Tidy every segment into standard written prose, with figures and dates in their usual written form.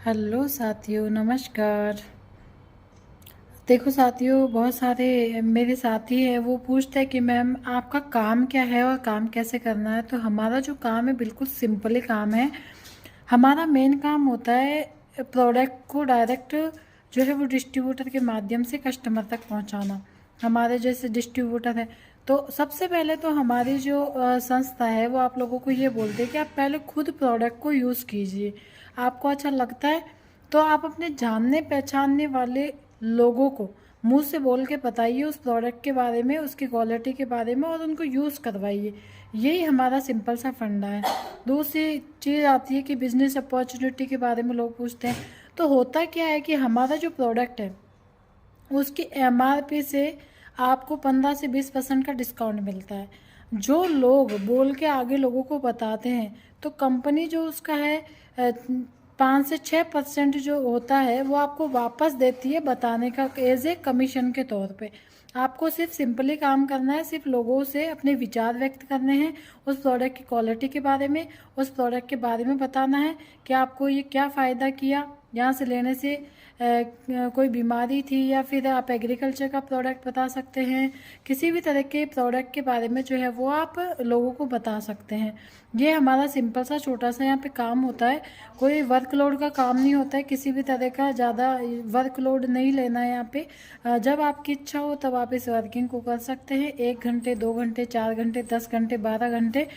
Hello साथियों, नमस्कार। देखो साथियों, बहुत सारे मेरे साथी हैं, वो पूछते हैं कि मैम आपका काम क्या है और काम कैसे करना है। तो हमारा जो काम है बिल्कुल सिंपल ही काम है। हमारा मेन काम होता है प्रोडक्ट को डायरेक्ट जो है वो डिस्ट्रीब्यूटर के माध्यम से कस्टमर तक पहुंचाना। हमारे जैसे डिस्ट्रीब्यूटर है, तो सबसे पहले तो हमारी जो संस्था है वो आप लोगों को ये बोलते हैं कि आप पहले खुद प्रोडक्ट को यूज़ कीजिए। आपको अच्छा लगता है तो आप अपने जानने पहचानने वाले लोगों को मुंह से बोल के बताइए उस प्रोडक्ट के बारे में, उसकी क्वालिटी के बारे में, और उनको यूज़ करवाइए। यही हमारा सिंपल सा फंडा है। दूसरी चीज़ आती है कि बिजनेस अपॉर्चुनिटी के बारे में लोग पूछते हैं। तो होता क्या है कि हमारा जो प्रोडक्ट है उसकी एमआरपी से आपको 15 से 20% का डिस्काउंट मिलता है। जो लोग बोल के आगे लोगों को बताते हैं तो कंपनी जो उसका है 5 से 6% जो होता है वो आपको वापस देती है बताने का, एज ए कमीशन के तौर पे। आपको सिर्फ सिंपली काम करना है, सिर्फ लोगों से अपने विचार व्यक्त करने हैं उस प्रोडक्ट की क्वालिटी के बारे में, उस प्रोडक्ट के बारे में बताना है कि आपको ये क्या फ़ायदा किया, यहाँ से लेने से कोई बीमारी थी, या फिर आप एग्रीकल्चर का प्रोडक्ट बता सकते हैं। किसी भी तरह के प्रोडक्ट के बारे में जो है वो आप लोगों को बता सकते हैं। ये हमारा सिंपल सा छोटा सा यहाँ पे काम होता है। कोई वर्कलोड का काम नहीं होता है, किसी भी तरह का ज़्यादा वर्कलोड नहीं लेना है यहाँ पे। जब आपकी इच्छा हो तब आप इस वर्किंग को कर सकते हैं। 1 घंटे, 2 घंटे, 4 घंटे, 10 घंटे, 12 घंटे,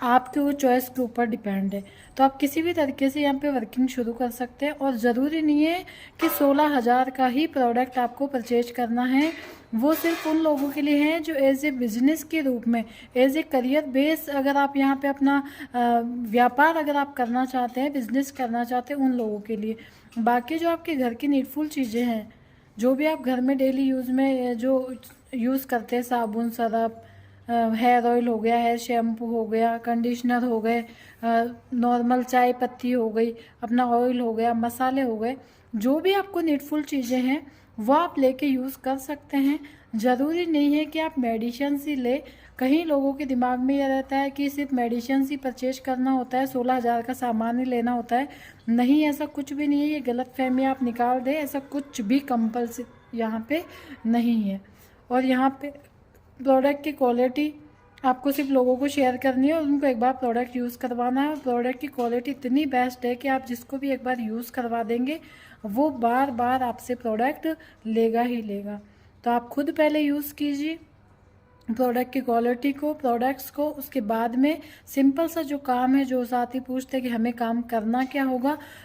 आपके वो चॉइस के ऊपर डिपेंड है। तो आप किसी भी तरीके से यहाँ पे वर्किंग शुरू कर सकते हैं, और ज़रूरी नहीं है कि 16,000 का ही प्रोडक्ट आपको परचेज करना है। वो सिर्फ उन लोगों के लिए है जो एज ए बिजनेस के रूप में, एज ए करियर बेस, अगर आप यहाँ पे अपना व्यापार अगर आप करना चाहते हैं, बिजनेस करना चाहते हैं, उन लोगों के लिए। बाकी जो आपके घर की नीडफुल चीज़ें हैं, जो भी आप घर में डेली यूज़ में जो यूज़ करते हैं, साबुन, सरफ, हेयर ऑयल हो गया, हेयर शैम्पू हो गया, कंडीशनर हो गए, नॉर्मल चाय पत्ती हो गई, अपना ऑयल हो गया, मसाले हो गए, जो भी आपको नीडफुल चीज़ें हैं वो आप लेके यूज़ कर सकते हैं। ज़रूरी नहीं है कि आप मेडिसिन ही ले। कहीं लोगों के दिमाग में यह रहता है कि सिर्फ मेडिसिन ही परचेज करना होता है, 16,000 का सामान ही लेना होता है। नहीं, ऐसा कुछ भी नहीं है। ये गलत फहमी आप निकाल दें, ऐसा कुछ भी कंपल्सरी यहाँ पे नहीं है। और यहाँ पे प्रोडक्ट की क्वालिटी आपको सिर्फ लोगों को शेयर करनी है और उनको एक बार प्रोडक्ट यूज़ करवाना है। और प्रोडक्ट की क्वालिटी इतनी बेस्ट है कि आप जिसको भी एक बार यूज़ करवा देंगे वो बार बार आपसे प्रोडक्ट लेगा ही लेगा। तो आप खुद पहले यूज़ कीजिए प्रोडक्ट की क्वालिटी को, प्रोडक्ट्स को। उसके बाद में सिंपल सा जो काम है, जो साथी पूछते हैं कि हमें काम करना क्या होगा,